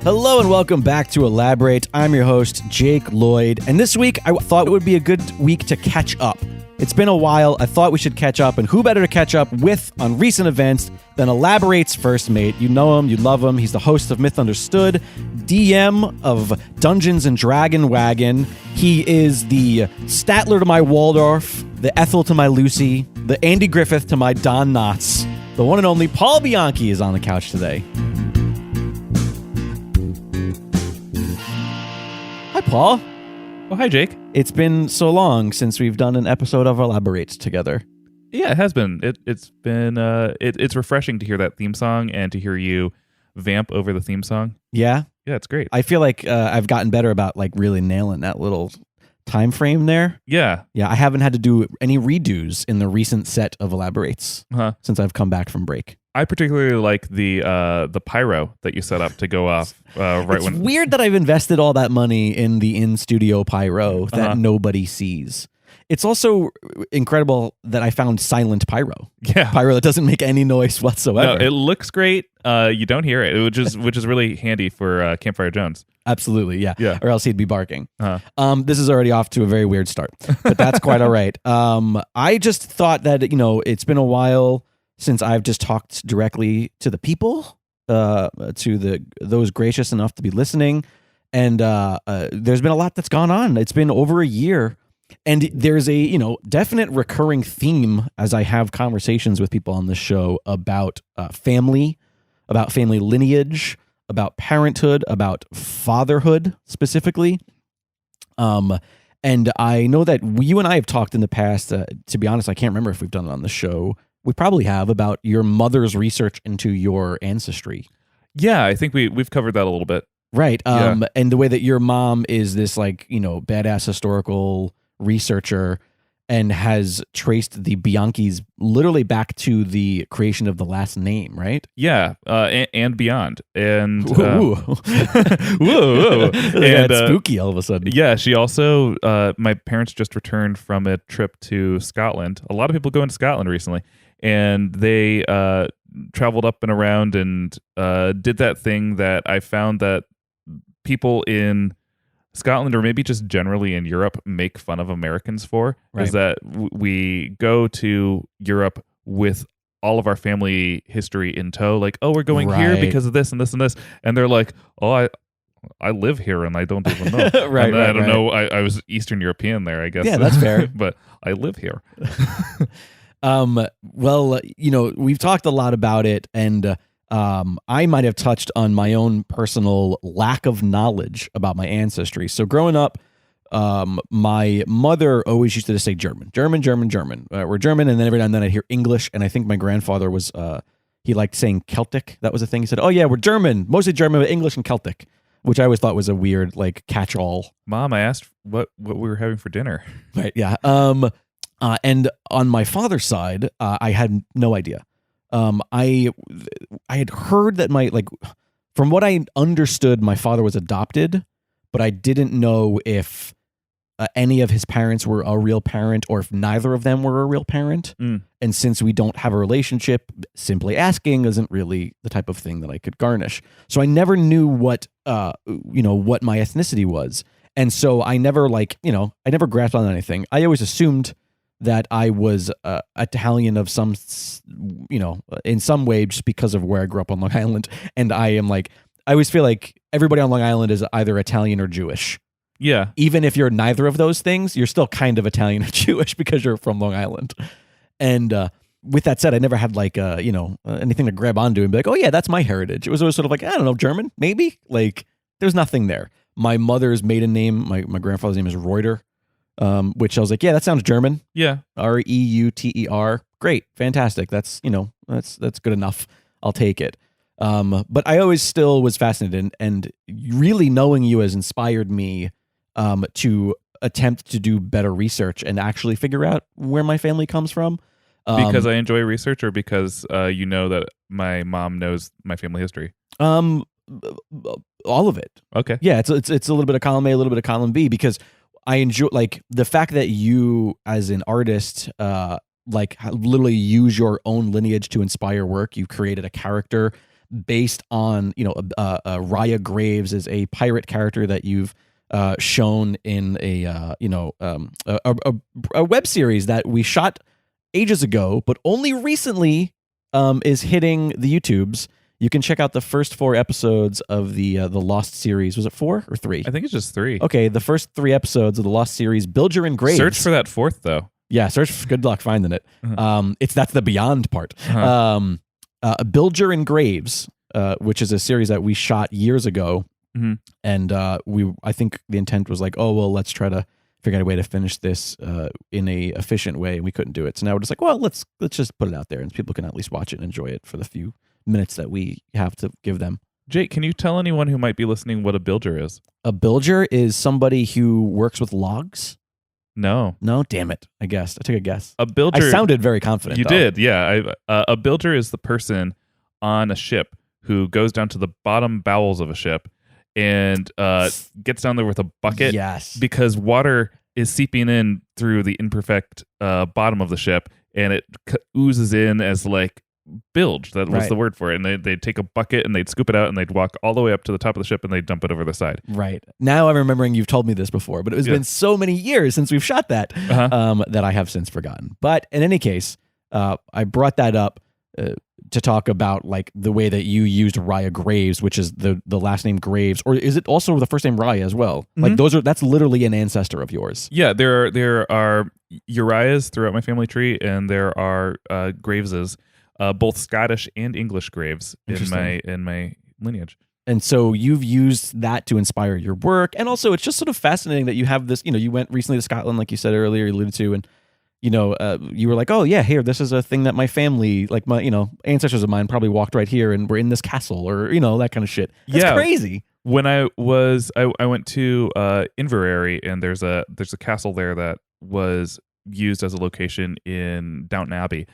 Hello and welcome back to Elaborate. I'm your host, Jake Lloyd, and this week I thought it would be a good week to catch up. It's been a while. I thought we should catch up, and who better to catch up with on recent events than Elaborate's first mate? You know him, you love him. He's the host of Myth Understood, DM of Dungeons and Dragon Wagon. He is the Statler to my Waldorf, the Ethel to my Lucy, the Andy Griffith to my Don Knotts. The one and only Paul Bianchi is on the couch today. Hi, Paul. Oh, hi, Jake. It's been so long since we've done an episode of Elaborate together. Yeah, it has been. It's refreshing to hear that theme song and to hear you vamp over the theme song. Yeah? Yeah, it's great. I feel like I've gotten better about like really nailing that little time frame there. Yeah. Yeah, I haven't had to do any redos in the recent set of Elaborates since I've come back from break. I particularly like the pyro that you set up to go off It's weird that I've invested all that money in the in-studio pyro that nobody sees. It's also incredible that I found silent pyro. Yeah. Pyro that doesn't make any noise whatsoever. No, it looks great. You don't hear it, which is really handy for Campfire Jones. Absolutely, yeah. Or else he'd be barking. Uh-huh. This is already off to a very weird start, but that's quite all right. I just thought that, it's been a while since I've just talked directly to the people, to those gracious enough to be listening. And there's been a lot that's gone on. It's been over a year. And there's a, definite recurring theme as I have conversations with people on this show about family, about family lineage, about parenthood, about fatherhood specifically. And I know that you and I have talked in the past, to be honest, I can't remember if we've done it on the show. We probably have, about your mother's research into your ancestry. Yeah, I think we've covered that a little bit. Right. And the way that your mom is this badass historical researcher and has traced the Bianchis literally back to the creation of the last name, right? Yeah, and beyond. And whoa. whoa. And spooky all of a sudden. Yeah, she also my parents just returned from a trip to Scotland. A lot of people going to Scotland recently, and they traveled up and around and did that thing that I found that people in Scotland, or maybe just generally in Europe, make fun of Americans for, is that we go to Europe with all of our family history in tow. Like, oh, we're going here because of this and this and this. And they're like, oh, I live here and I don't even know. I don't know. I was Eastern European there, I guess. Yeah, that's fair. But I live here. Well, we've talked a lot about it, and I might have touched on my own personal lack of knowledge about my ancestry. So growing up, my mother always used to just say German. We're German, and then every now and then I'd hear English, and I think my grandfather was, he liked saying Celtic. That was a thing. He said, oh yeah, we're German, mostly German, but English and Celtic, which I always thought was a weird, catch-all. Mom, I asked what we were having for dinner. Right, yeah. And on my father's side, I had no idea. I had heard that from what I understood, my father was adopted, but I didn't know if any of his parents were a real parent or if neither of them were a real parent. And since we don't have a relationship, simply asking isn't really the type of thing that I could garnish. So I never knew what my ethnicity was. And so I never I never grasped on anything. I always assumed that I was Italian of some, in some way, just because of where I grew up on Long Island. And I always feel like everybody on Long Island is either Italian or Jewish. Yeah. Even if you're neither of those things, you're still kind of Italian or Jewish because you're from Long Island. And with that said, I never had anything to grab onto and be like, oh yeah, that's my heritage. It was always sort of like, I don't know, German, maybe? There's nothing there. My mother's maiden name, my grandfather's name is Reuter. Which I was like, yeah, that sounds German. Yeah. Reuter. Great. Fantastic. That's good enough. I'll take it. But I always still was fascinated, and really knowing you has inspired me to attempt to do better research and actually figure out where my family comes from. Because I enjoy research, or because that my mom knows my family history? All of it. Okay. Yeah, it's a little bit of column A, a little bit of column B, because I enjoy the fact that you as an artist literally use your own lineage to inspire work. You created a character based on, Raya Graves is a pirate character that you've shown in a web series that we shot ages ago, but only recently is hitting the YouTubes. You can check out the first 4 episodes of the Lost series. Was it 4 or 3? I think it's just 3. Okay, the first 3 episodes of the Lost series. Bilger and Graves. Search for that 4th though. Yeah, search. Good luck finding it. Uh-huh. That's the beyond part. Bilger and Graves, which is a series that we shot years ago, and I think the intent was like, oh well, let's try to figure out a way to finish this in a efficient way, and we couldn't do it. So now we're just like, well, let's just put it out there, and people can at least watch it and enjoy it for the few minutes that we have to give them. Jake, can you tell anyone who might be listening what a bilger is? A bilger is somebody who works with logs. No, damn it! I guessed. I took a guess. A bilger. I sounded very confident. You though. did, yeah. A bilger is the person on a ship who goes down to the bottom bowels of a ship and gets down there with a bucket. Yes, because water is seeping in through the imperfect bottom of the ship, and it oozes in as like bilge. That was the word for it. And they'd take a bucket and they'd scoop it out and they'd walk all the way up to the top of the ship and they'd dump it over the side. Right. Now I'm remembering you've told me this before, but it has been so many years since we've shot that that I have since forgotten. But in any case, I brought that up to talk about like the way that you used Raya Graves, which is the last name Graves, or is it also the first name Raya as well? Like that's literally an ancestor of yours. Yeah, there are Uriahs throughout my family tree, and there are Graveses. Both Scottish and English Graves in my lineage. And so you've used that to inspire your work. And also it's just sort of fascinating that you have this, you went recently to Scotland, like you said earlier, you alluded to, and, you were like, oh yeah, here, this is a thing that my family, like my, ancestors of mine probably walked right here and we're in this castle or, that kind of shit. That's crazy. When I went to Inverary, and there's a castle there that was used as a location in Downton Abbey.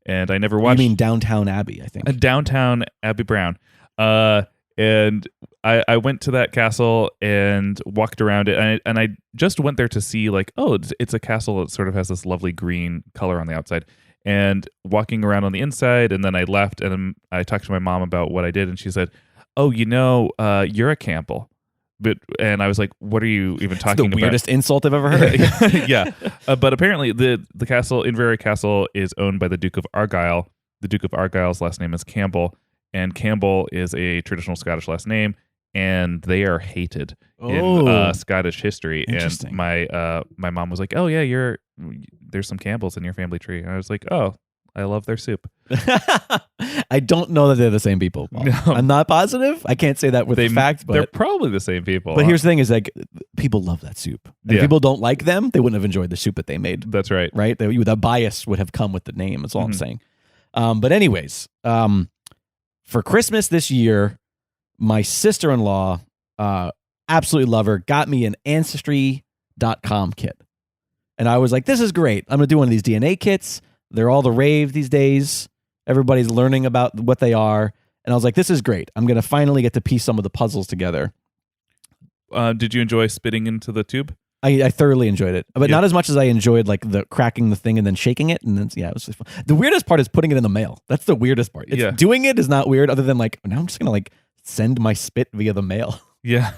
And I never watched. You mean Downtown Abbey, I think. Downtown Abbey Brown. And I went to that castle and walked around it. And I just went there to see, like, oh, it's a castle that sort of has this lovely green color on the outside. And walking around on the inside, and then I left, and I talked to my mom about what I did. And she said, oh, you're a Campbell. And I was like, what are you even talking about? The weirdest insult I've ever heard. Yeah. But apparently the castle, Inverary Castle, is owned by the Duke of Argyll. The Duke of Argyll's last name is Campbell, and Campbell is a traditional Scottish last name, and they are hated in Scottish history. And my mom was like, oh yeah, there's some Campbells in your family tree. And I was like, oh, I love their soup. I don't know that they're the same people. No. I'm not positive. I can't say that with fact, but they're probably the same people. But here's the thing: is like people love that soup. If people don't like them, they wouldn't have enjoyed the soup that they made. That's right. Right? The bias would have come with the name. That's all I'm saying. But anyways, for Christmas this year, my sister-in-law, absolutely love her, got me an Ancestry.com kit, and I was like, "This is great. I'm gonna do one of these DNA kits." They're all the rave these days. Everybody's learning about what they are. And I was like, this is great. I'm going to finally get to piece some of the puzzles together. Did you enjoy spitting into the tube? I thoroughly enjoyed it, but not as much as I enjoyed like the cracking the thing and then shaking it. And then, it was just fun. The weirdest part is putting it in the mail. That's the weirdest part. Doing it is not weird, other than like, now I'm just going to like send my spit via the mail. Yeah.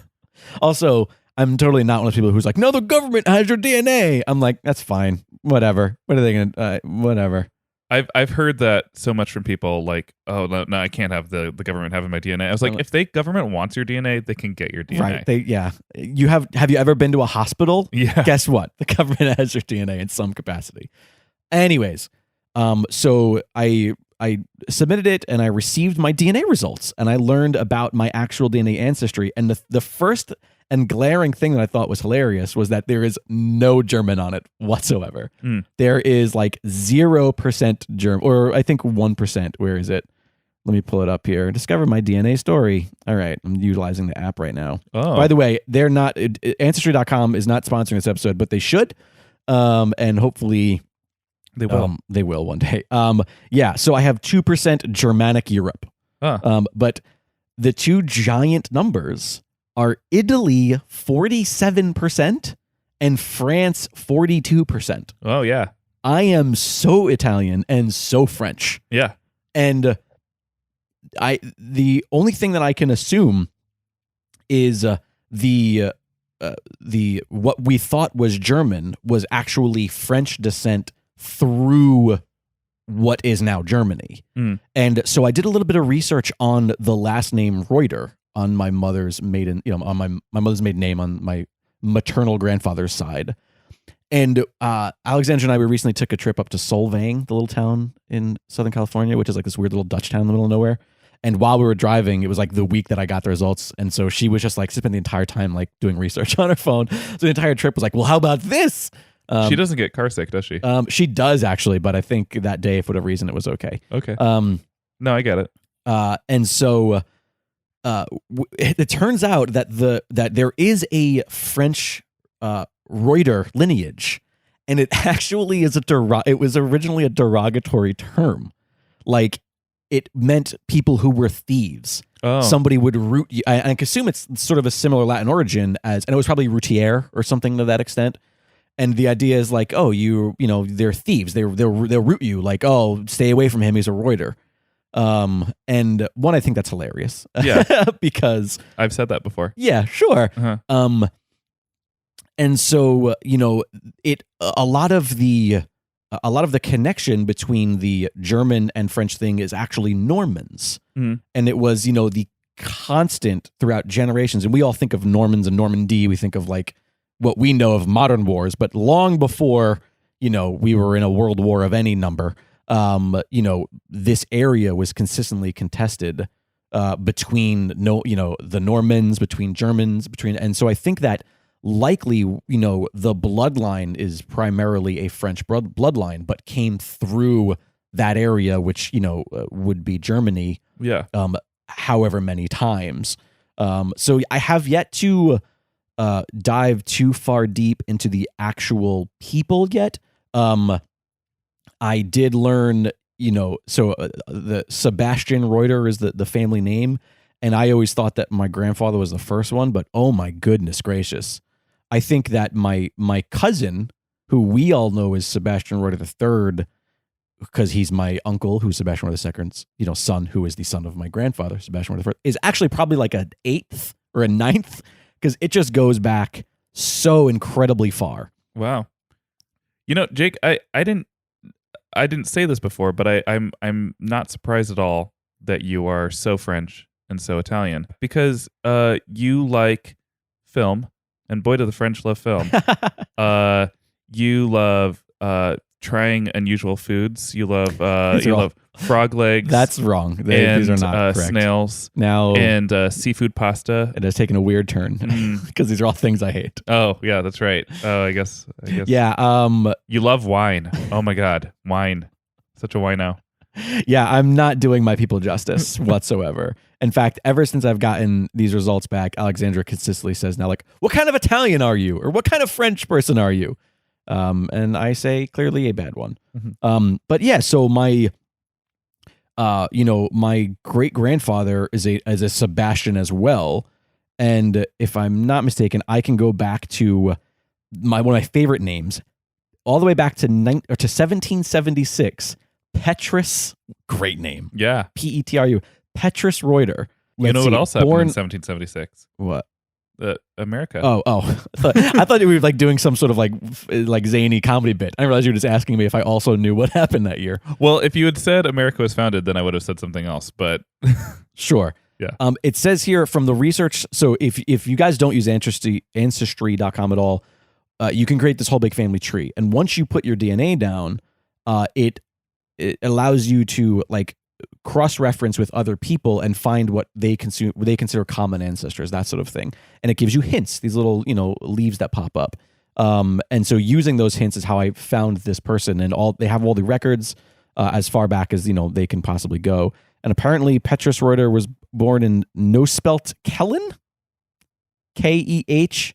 Also, I'm totally not one of those people who's like, no, the government has your DNA. I'm like, that's fine. Whatever. What are they going to, whatever. I've heard that so much from people, like, oh, no, I can't have the government having my DNA. I was like, if the government wants your DNA, they can get your DNA. Right. Have you ever been to a hospital? Yeah. Guess what? The government has your DNA in some capacity. Anyways, so I submitted it and I received my DNA results, and I learned about my actual DNA ancestry. And the first and glaring thing that I thought was hilarious was that there is no German on it whatsoever. There is like 0% German, or I think 1%. Where is it? Let me pull it up here. Discover my DNA story. All right. I'm utilizing the app right now. Oh. By the way, they're not, Ancestry.com is not sponsoring this episode, but they should. And hopefully they will. They will one day. So I have 2% Germanic Europe. But the two giant numbers are Italy 47% and France 42%. Oh, yeah. I am so Italian and so French. Yeah. And the only thing that I can assume is the what we thought was German was actually French descent through what is now Germany. And so I did a little bit of research on the last name Reuter on my mother's maiden, on my mother's maiden name on my maternal grandfather's side. And Alexandra and I, we recently took a trip up to Solvang, the little town in Southern California, which is like this weird little Dutch town in the middle of nowhere. And while we were driving, it was like the week that I got the results. And so she was just like, spent the entire time like doing research on her phone. So the entire trip was like, well, how about this? She doesn't get car sick, does she? She does actually, but I think that day, for whatever reason, it was okay. Okay. No, I get it. And so it turns out that there is a French Reuter lineage, and it actually is it was originally a derogatory term. Like, it meant people who were thieves. Oh. Somebody would root you. I assume it's sort of a similar Latin origin and it was probably routier or something to that extent. And the idea is like, oh, they're thieves. They'll root you like, oh, stay away from him. He's a Reuter. And one, I think that's hilarious. Yeah. Because I've said that before. Yeah, sure. Uh-huh. And so, a lot of the connection between the German and French thing is actually Normans. Mm-hmm. And it was, the constant throughout generations. And we all think of Normans and Normandy. We think of like what we know of modern wars, but long before, we were in a world war of any number, this area was consistently contested between the Normans, between Germans, and so I think that likely, the bloodline is primarily a French bloodline, but came through that area, which, would be Germany. Yeah. However many times. So I have yet to dive too far deep into the actual people yet. I did learn, the Sebastian Reuter is the family name. And I always thought that my grandfather was the first one, but oh my goodness gracious. I think that my cousin, who we all know as Sebastian Reuter III, because he's my uncle, who's Sebastian Reuter II's, son, who is the son of my grandfather, Sebastian Reuter I, is actually probably like an 8th or a 9th, because it just goes back so incredibly far. Wow. Jake, I didn't say this before, but I'm not surprised at all that you are so French and so Italian, because you like film. And boy, do the French love film. You love trying unusual foods. You love love frog legs. That's wrong. These are not correct. Snails. Now and seafood pasta. It has taken a weird turn because these are all things I hate. Oh yeah, that's right. Oh, I guess. Yeah. You love wine. Oh my God, wine. Such a wino. Yeah, I'm not doing my people justice whatsoever. In fact, ever since I've gotten these results back, Alexandra consistently says now, like, what kind of Italian are you? Or what kind of French person are you? And I say clearly a bad one. Mm-hmm. But yeah, so my great grandfather is a Sebastian as well. And if I'm not mistaken, I can go back to one of my favorite names, all the way back to 1776. Petrus, great name. Yeah. Petru. Petrus Reuter. You know what else happened in 1776? What? America. Oh. I thought you were like doing some sort of like zany comedy bit. I realized you were just asking me if I also knew what happened that year. Well, if you had said America was founded, then I would have said something else, but sure. Yeah. It says here from the research. So if you guys don't use Ancestry.com at all, you can create this whole big family tree. And once you put your DNA down, it allows you to like cross-reference with other people and find what they consider common ancestors, that sort of thing. And it gives you hints, these little, leaves that pop up. And so using those hints is how I found this person, and they have all the records as far back as, they can possibly go. And apparently Petrus Reuter was born in Nospelt Kellen, Kehlen.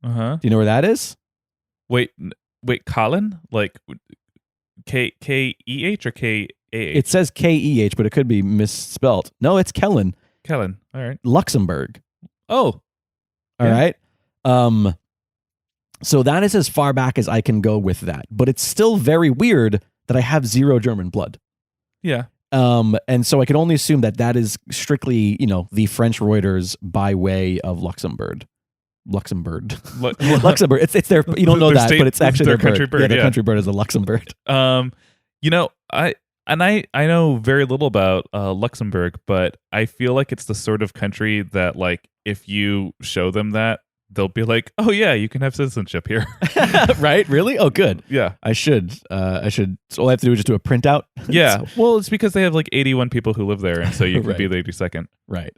Uh-huh. Do you know where that is? Wait, Colin? Like K-E-H or K-A-H? It says K-E-H, but it could be misspelt. No, it's Kellen. Kellen. All right. Luxembourg. Oh. All right. So that is as far back as I can go with that. But it's still very weird that I have zero German blood. Yeah. And so I can only assume that is strictly, the French Reuters by way of Luxembourg. Luxembourg. It's their, you don't know their that, state, but it's actually their their country bird. Yeah, their country bird is a Luxembourg. I know very little about Luxembourg, but I feel like it's the sort of country that, like, if you show them that, they'll be like, "Oh yeah, you can have citizenship here." Right? Really? Oh, good. Yeah, I should. So all I have to do is just do a printout. yeah. Well, it's because they have like 81 people who live there, and so you can Right. be the 82nd. Right.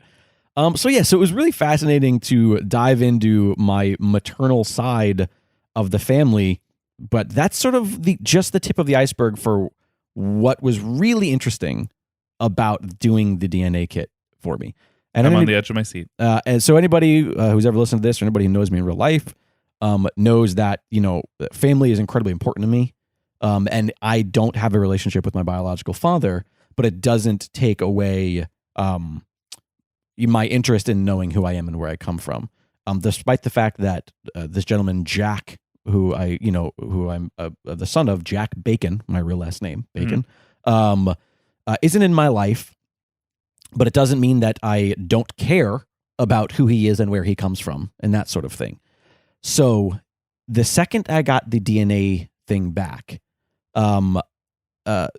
So it was really fascinating to dive into my maternal side of the family, but that's sort of just the tip of the iceberg for what was really interesting about doing the DNA kit for me. And I'm on the edge of my seat. And so anybody who's ever listened to this, or anybody who knows me in real life, knows that family is incredibly important to me. And I don't have a relationship with my biological father, but it doesn't take away my interest in knowing who I am and where I come from. Despite the fact that this gentleman Jack, who I'm the son of, Jack Bacon, my real last name, Bacon, isn't in my life, but it doesn't mean that I don't care about who he is and where he comes from and that sort of thing. So the second I got the DNA thing back, I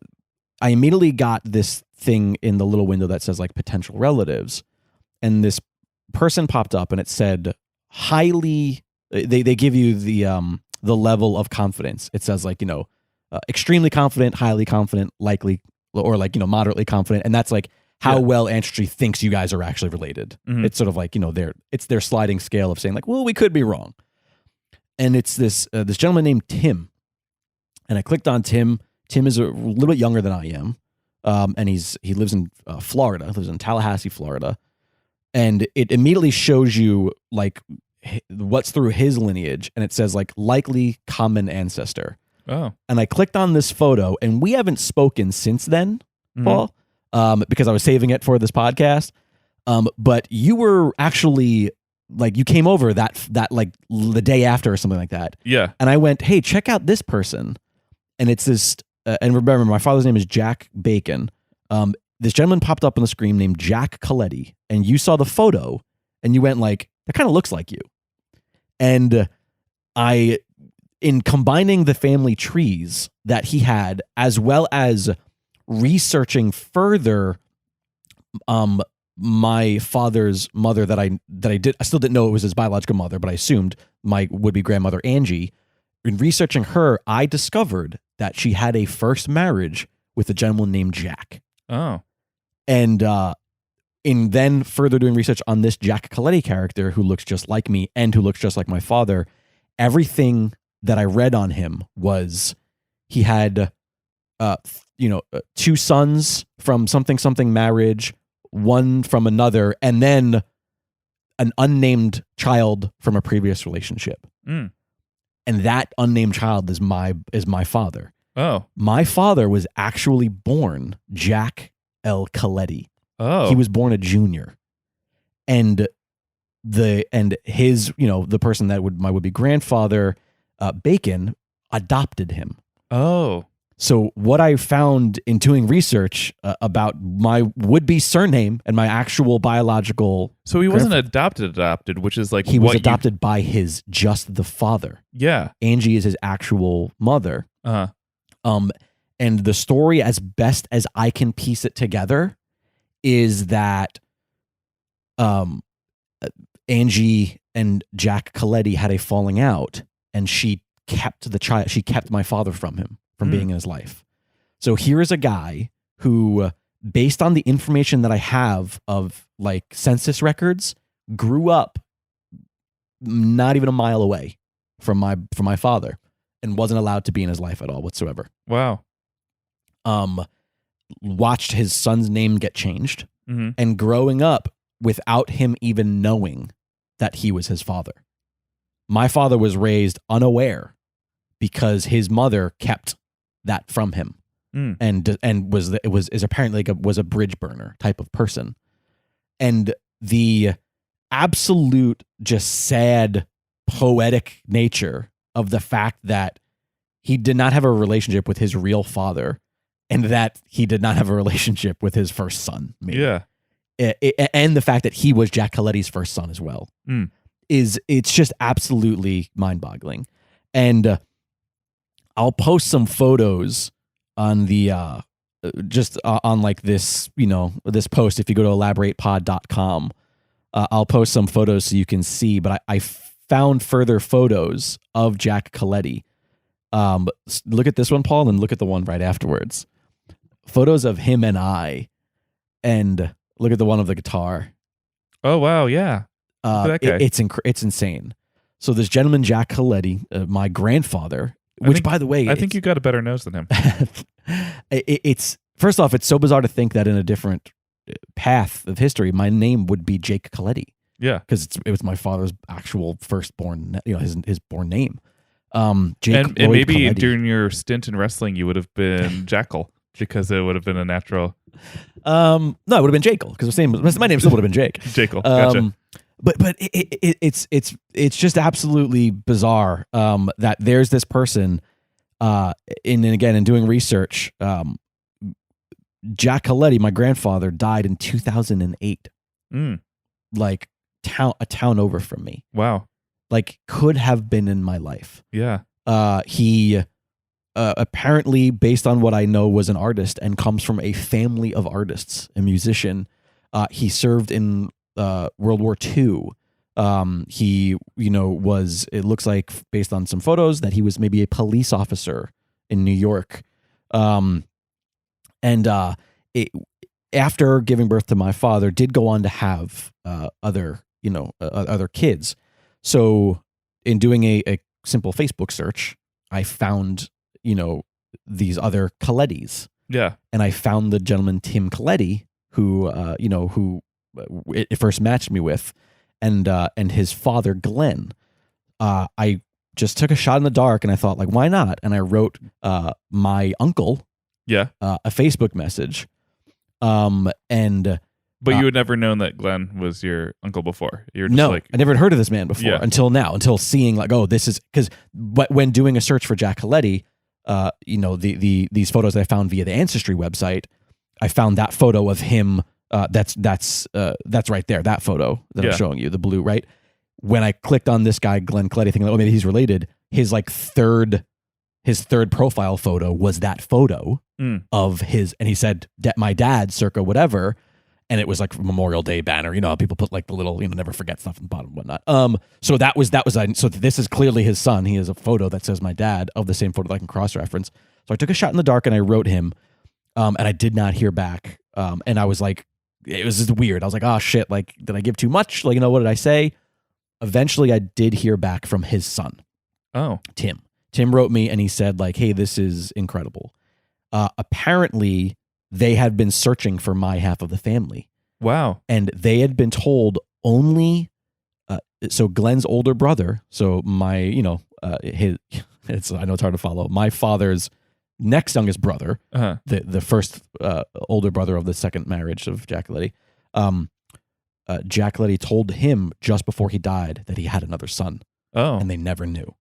immediately got this thing in the little window that says like potential relatives, and this person popped up and it said highly. They give you the level of confidence. It says like extremely confident, highly confident, likely, or like moderately confident, and that's like how well Ancestry thinks you guys are actually related. Mm-hmm. It's sort of like it's their sliding scale of saying like, well, we could be wrong. And it's this gentleman named Tim, and I clicked on Tim. Tim is a little bit younger than I am, and he lives in Florida. Lives in Tallahassee, Florida, and it immediately shows you like what's through his lineage, and it says like likely common ancestor. Oh, and I clicked on this photo, and we haven't spoken since then, Paul, because I was saving it for this podcast. But you were actually like, you came over that like the day after or something like that. Yeah. And I went, hey, check out this person. And it's this, and remember, my father's name is Jack Bacon. This gentleman popped up on the screen named Jack Coletti, and you saw the photo, and you went like, that kind of looks like you. And in combining the family trees that he had, as well as researching further, my father's mother that I still didn't know it was his biological mother, but I assumed my would-be grandmother Angie. In researching her, I discovered that she had a first marriage with a gentleman named Jack. Oh. And in then further doing research on this Jack Coletti character, who looks just like me and who looks just like my father, everything that I read on him was he had two sons from something marriage, one from another, and then an unnamed child from a previous relationship. And that unnamed child is my father. Oh. My father was actually born Jack L. Coletti. Oh. He was born a junior. And his, the person that would be grandfather, Bacon, adopted him. Oh. So what I found in doing research about my would-be surname and my actual biological... So he wasn't adopted, which is like... He was adopted by just the father. Yeah. Angie is his actual mother. Uh-huh. And the story, as best as I can piece it together, is that Angie and Jack Coletti had a falling out, and she kept the child. She kept my father from him, from being in his life. So here is a guy who, based on the information that I have of like census records, grew up not even a mile away from my father, and wasn't allowed to be in his life at all whatsoever. Wow. Watched his son's name get changed, and growing up without him even knowing that he was his father. My father was raised unaware because his mother kept that from him, and is apparently was a bridge burner type of person. And the absolute just sad poetic nature of the fact that he did not have a relationship with his real father, and that he did not have a relationship with his first son. Maybe. Yeah. And the fact that he was Jack Coletti's first son as well it's just absolutely mind-boggling. And I'll post some photos on the on like this, this post. If you go to elaboratepod.com, I'll post some photos so you can see. But I found further photos of Jack Coletti. Look at this one, Paul, and look at the one right afterwards. Photos of him and I, and look at the one of the guitar. Oh wow, yeah. Look at that guy. It's insane. So this gentleman, Jack Coletti, my grandfather, by the way, I think you got a better nose than him. It's first off, it's so bizarre to think that in a different path of history, my name would be Jake Coletti. Yeah, because it was my father's actual firstborn, his born name. Jake and maybe Coletti. During your stint in wrestling, you would have been Jackal because it would have been a natural. No, it would have been Jekyll because my name still would have been Jake. Jekyll, gotcha. But it's just absolutely bizarre that there's this person, in doing research, Jack Coletti, my grandfather, died in 2008, like a town over from me. Wow, like could have been in my life. Yeah. He apparently, based on what I know, was an artist and comes from a family of artists, a musician. He served in World War II. He, was, it looks like based on some photos that he was maybe a police officer in New York. After giving birth to my father, did go on to have other kids. So in doing a simple Facebook search, I found, these other Colettis. Yeah. And I found the gentleman, Tim Coletti, who it first matched me with, and his father, Glenn. I just took a shot in the dark and I thought, like, why not? And I wrote my uncle a Facebook message. But you had never known that Glenn was your uncle before. You were just I never heard of this man before until seeing like, oh, this is because when doing a search for Jack Coletti, these photos that I found via the Ancestry website, I found that photo of him. That's right there. That photo that I'm showing you, the blue, right? When I clicked on this guy, Glenn Coletti, thinking, oh, maybe he's related. His third profile photo was that photo of his, and he said, my dad, circa whatever. And it was like a Memorial Day banner, how people put like the little, never forget stuff in the bottom and whatnot. So so this is clearly his son. He has a photo that says my dad of the same photo that I can cross-reference. So I took a shot in the dark and I wrote him, and I did not hear back. And I was like, it was just weird. I was like, oh shit, like, did I give too much? Like, what did I say? Eventually I did hear back from his son. Oh. Tim wrote me and he said like, hey, this is incredible. Apparently they had been searching for my half of the family. Wow. And they had been told only, so Glenn's older brother, so my, I know it's hard to follow, my father's next youngest brother, the first older brother of the second marriage of Jack Coletti, Jack Coletti told him just before he died that he had another son. Oh. And they never knew.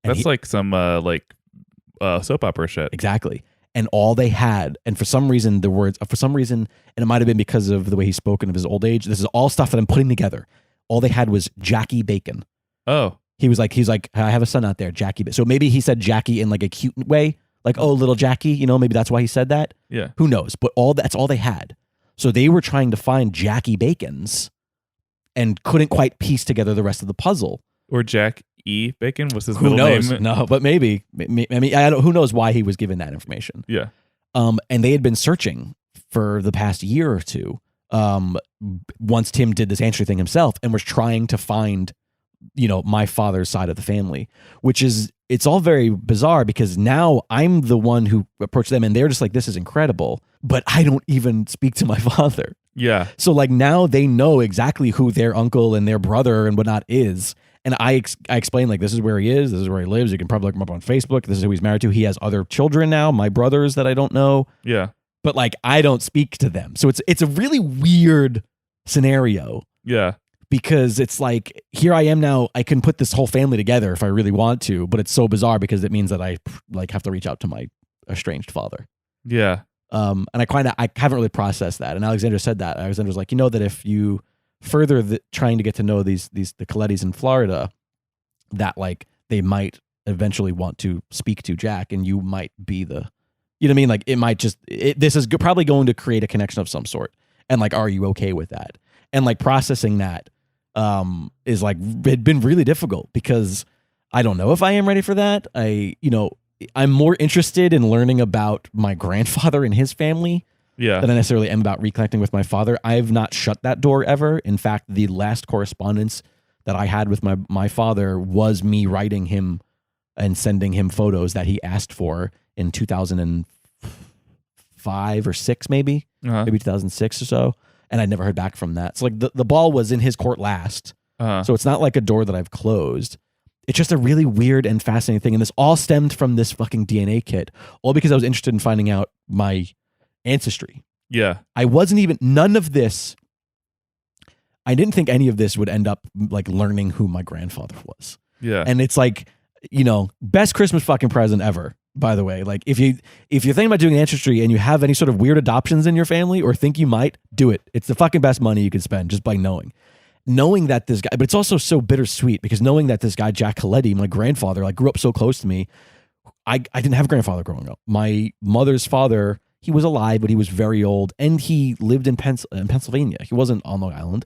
And that's like some soap opera shit. Exactly. And all they had, and for some reason, and it might have been because of the way he's spoken of his old age, this is all stuff that I'm putting together. All they had was Jackie Bacon. Oh. He's like, I have a son out there, Jackie. So maybe he said Jackie in like a cute way, like, oh, little Jackie, maybe that's why he said that. Yeah. Who knows? But that's all they had. So they were trying to find Jackie Bacons and couldn't quite piece together the rest of the puzzle. Or Jack E. Bacon was his Who middle knows? name. No, but maybe. I mean, who knows why he was given that information? Yeah. And they had been searching for the past year or two. Once Tim did this Ancestry thing himself and was trying to find, my father's side of the family, it's all very bizarre because now I'm the one who approached them and they're just like, this is incredible, but I don't even speak to my father. Yeah. So like now they know exactly who their uncle and their brother and whatnot is. And I explained, like, this is where he is. This is where he lives. You can probably look him up on Facebook. This is who he's married to. He has other children now, my brothers that I don't know. Yeah. But, like, I don't speak to them. So it's a really weird scenario. Yeah. Because it's like, here I am now. I can put this whole family together if I really want to. But it's so bizarre because it means that I, like, have to reach out to my estranged father. Yeah. And I haven't really processed that. And Alexander said that. Alexander's like, that if you further trying to get to know the Colettis in Florida, that like they might eventually want to speak to Jack, and you might be the, you know what I mean? Like it might just, this is probably going to create a connection of some sort. And like, are you okay with that? And like processing that is like, it been really difficult because I don't know if I am ready for that. I'm more interested in learning about my grandfather and his family than I necessarily am about reconnecting with my father. I've not shut that door ever. In fact, the last correspondence that I had with my father was me writing him and sending him photos that he asked for in 2005 or 6, maybe 2006 or so. And I never heard back from that. So like the ball was in his court last. So it's not like a door that I've closed. It's just a really weird and fascinating thing. And this all stemmed from this fucking DNA kit, all because I was interested in finding out my ancestry. Yeah. I didn't think any of this would end up like learning who my grandfather was. Yeah. And it's like, best Christmas fucking present ever, by the way. Like if you're thinking about doing ancestry and you have any sort of weird adoptions in your family or think you might, do it. It's the fucking best money you could spend just by knowing that this guy, but it's also so bittersweet because knowing that this guy, Jack Coletti, my grandfather, like grew up so close to me. I didn't have a grandfather growing up. My mother's father, he was alive, but he was very old, and he lived in Pennsylvania. He wasn't on Long Island.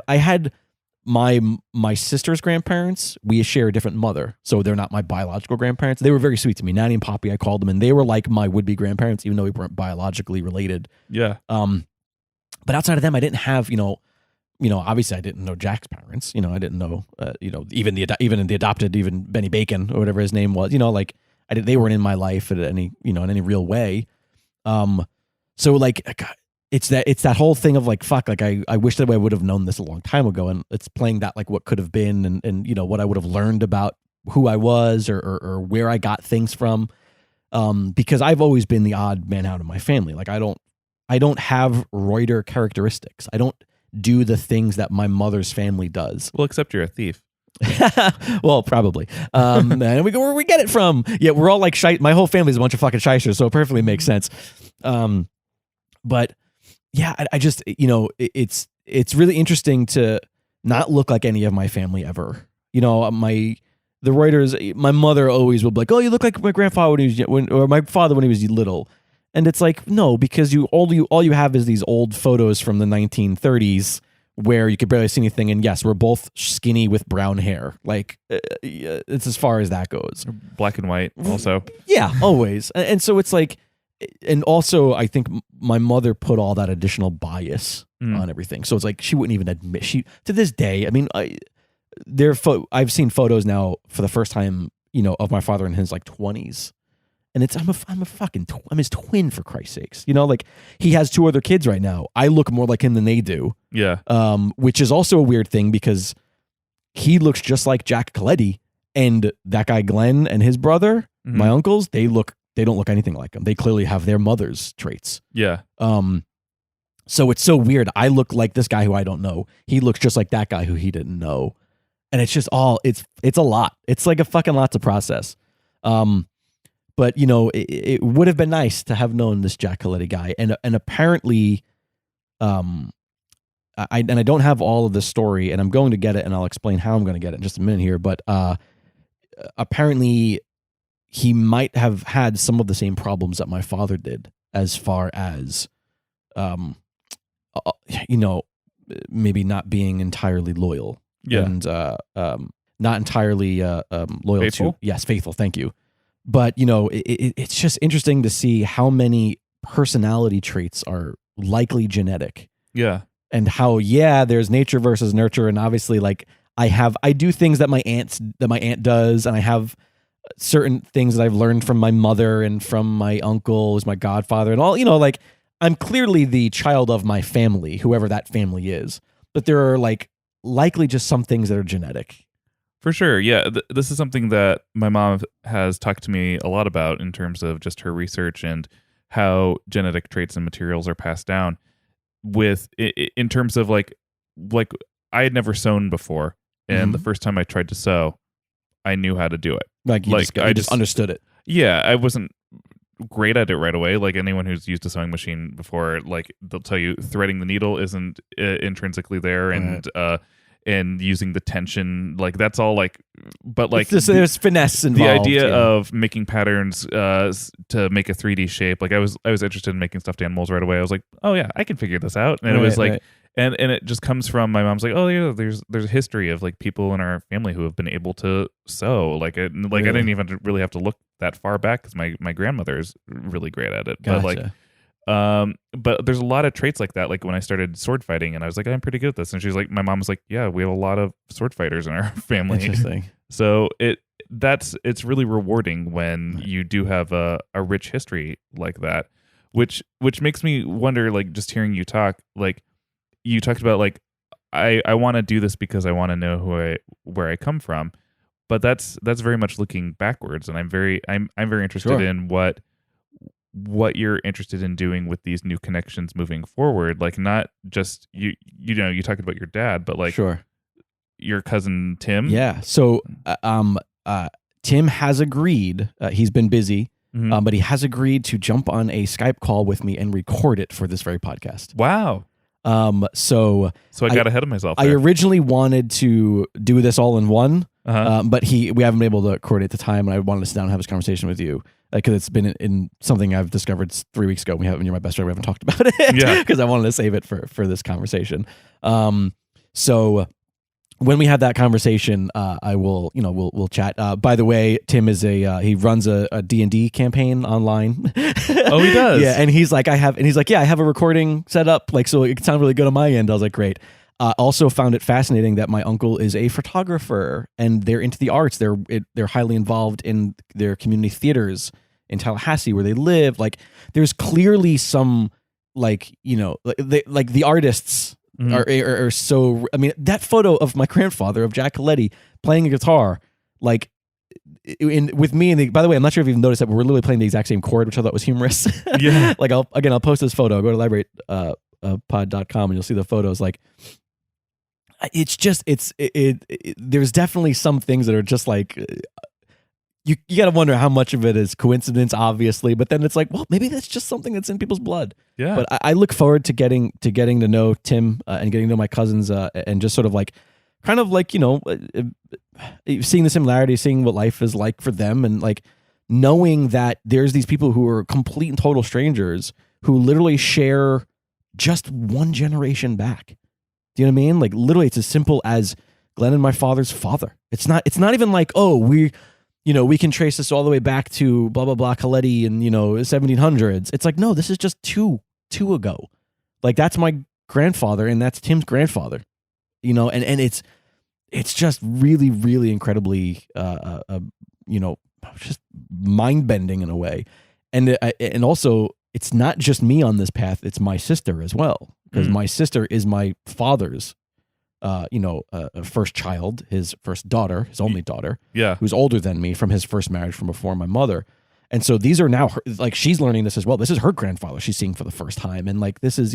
I had my sister's grandparents. We share a different mother, so they're not my biological grandparents. They were very sweet to me. Nanny and Poppy, I called them, and they were like my would-be grandparents, even though we weren't biologically related. Yeah. But outside of them, I didn't have, obviously I didn't know Jack's parents. I didn't know, even the adopted, even Benny Bacon or whatever his name was. They weren't in my life in any real way. So like it's that whole thing of like, fuck, like I wish that I would have known this a long time ago. And it's playing that like what could have been and what I would have learned about who I was or where I got things from. Because I've always been the odd man out of my family. Like I don't have Reuter characteristics. I don't do the things that my mother's family does. Well, except you're a thief. Well, probably. And we go where we get it from. Yeah, we're all like my whole family's a bunch of fucking shysters, so it perfectly makes sense. But yeah, I just it's really interesting to not look like any of my family ever. The Reuters, my mother always would be like, "Oh, you look like my grandfather or my father when he was little." And it's like, no, because all you have is these old photos from the 1930s where you could barely see anything. And yes, we're both skinny with brown hair. Like it's as far as that goes. Black and white also. Yeah, always. And so it's like, and also I think my mother put all that additional bias on everything. So it's like, she wouldn't even admit, to this day, I mean, I've seen photos now for the first time, of my father in his like 20s. And I'm his twin, for Christ's sakes. Like he has 2 other kids right now. I look more like him than they do. Yeah. Which is also a weird thing because he looks just like Jack Coletti, and that guy Glenn and his brother, my uncles, they don't look anything like him. They clearly have their mother's traits. Yeah. So it's so weird. I look like this guy who I don't know. He looks just like that guy who he didn't know. And it's just it's a lot. It's like a fucking lot to process. But it would have been nice to have known this Jack Coletti guy, and apparently, I don't have all of this story, and I'm going to get it, and I'll explain how I'm going to get it in just a minute here. But apparently, he might have had some of the same problems that my father did, as far as, maybe not being entirely loyal, and not entirely loyal faithful? to faithful. Thank you. But, it's just interesting to see how many personality traits are likely genetic. Yeah. And how, there's nature versus nurture. And obviously, like, I do things that my aunt does. And I have certain things that I've learned from my mother and from my uncle, who's my godfather and all, like, I'm clearly the child of my family, whoever that family is. But there are, like, likely just some things that are genetic. For sure. Yeah. This is something that my mom has talked to me a lot about in terms of just her research and how genetic traits and materials are passed down in terms of like I had never sewn before. And the first time I tried to sew, I knew how to do it. I just understood it. Yeah. I wasn't great at it right away. Like anyone who's used a sewing machine before, like they'll tell you threading the needle isn't intrinsically there, and using the tension, like that's all like, but like there's finesse involved. The idea of making patterns to make a 3D shape, like I was interested in making stuffed animals right away. I was like, oh yeah, I can figure this out. And it was like, and it just comes from my mom's like, oh yeah, there's a history of like people in our family who have been able to sew. Like I didn't even really have to look that far back because my grandmother is really great at it. Gotcha. But like, but there's a lot of traits like that. Like when I started sword fighting, and I was like, I'm pretty good at this, and she's like, my mom was like, yeah, we have a lot of sword fighters in our family. Interesting. So it's really rewarding when you do have a rich history like that, which makes me wonder, like just hearing you talk, like you talked about like I want to do this because I want to know where I come from, but that's very much looking backwards, and I'm very interested in what you're interested in doing with these new connections moving forward. Like not just you talked about your dad, but like your cousin Tim. Yeah. So Tim has agreed. He's been busy, but he has agreed to jump on a Skype call with me and record it for this very podcast. Wow. So I got ahead of myself there. I originally wanted to do this all in one, but we haven't been able to coordinate the time, and I wanted to sit down and have this conversation with you because it's been in something I've discovered 3 weeks ago. You're my best friend. We haven't talked about it because I wanted to save it for this conversation. So when we have that conversation, I will, we'll chat. By the way, Tim is he runs a D&D campaign online. Oh, he does? Yeah. And he's like, I have a recording set up. Like, so it sounds really good on my end. I was like, great. Also found it fascinating that my uncle is a photographer and they're into the arts. They're highly involved in their community theaters in Tallahassee where they live. Like there's clearly some like, the artists are so, I mean, that photo of my grandfather, of Jack Coletti playing a guitar, like with me, and by the way, I'm not sure if you've noticed that, but we're literally playing the exact same chord, which I thought was humorous. Yeah. Like I'll post this photo. Go to library.pod.com and you'll see the photos. Like it's just, there's definitely some things that are just like, you got to wonder how much of it is coincidence, obviously, but then it's like, well, maybe that's just something that's in people's blood. Yeah. But I look forward to getting to know Tim and getting to know my cousins and just sort of like, kind of like, seeing the similarities, seeing what life is like for them, and like knowing that there's these people who are complete and total strangers who literally share just one generation back. Do you know what I mean? Like literally, it's as simple as Glenn and my father's father. It's not even like, oh, we can trace this all the way back to blah, blah, blah, Coletti and, 1700s. It's like, no, this is just two ago. Like that's my grandfather and that's Tim's grandfather, and it's just really, really incredibly, just mind bending in a way. And also it's not just me on this path. It's my sister as well. Because my sister is my father's, first child, his first daughter, his only daughter, who's older than me from his first marriage from before my mother. And so these are now like she's learning this as well. This is her grandfather she's seeing for the first time, and like this is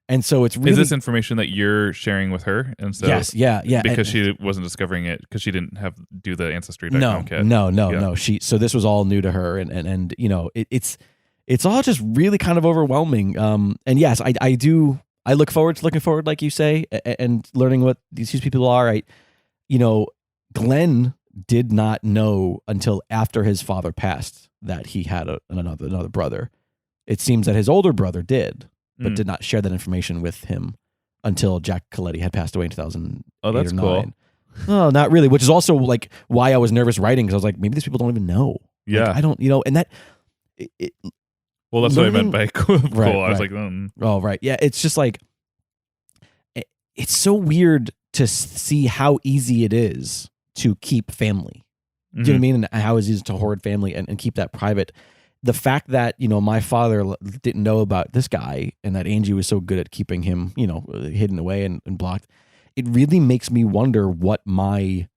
and so it's really, is this information that you're sharing with her? And so yes, yeah, because she wasn't discovering it because she didn't do the Ancestry.com kit. No. So this was all new to her, and it's all just really kind of overwhelming. And yes, I look forward to like you say, and learning what these people are. Glenn did not know until after his father passed that he had another brother. It seems that his older brother did, but did not share that information with him until Jack Coletti had passed away in 2008 Oh, that's or 9. cool. Oh, not really, which is also like why I was nervous writing, because I was like, maybe these people don't even know. Yeah. Like, I don't, and that... Well, that's what I meant by cool. Right, I was right. like, Oh, right. Yeah, it's just like, it's so weird to see how easy it is to keep family. Do you know what I mean? And how it's easy to hoard family and keep that private. The fact that, my father didn't know about this guy and that Angie was so good at keeping him, hidden away and blocked, it really makes me wonder what my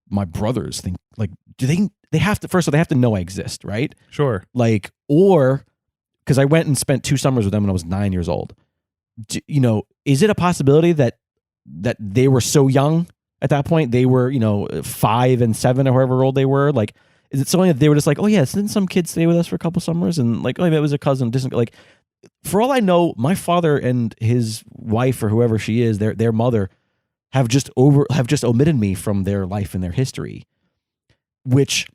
brothers think. Like, do they have to, first of all, they have to know I exist, right? Sure. Like, or, because I went and spent 2 summers with them when I was 9 years old. Is it a possibility that they were so young at that point? They were, 5 and 7 or however old they were. Like, Is it something that they were just like, oh yeah, didn't some kid stay with us for a couple summers and like, oh yeah, it was a cousin, distant, like, for all I know, my father and his wife or whoever she is, their mother, have just omitted me from their life and their history, which,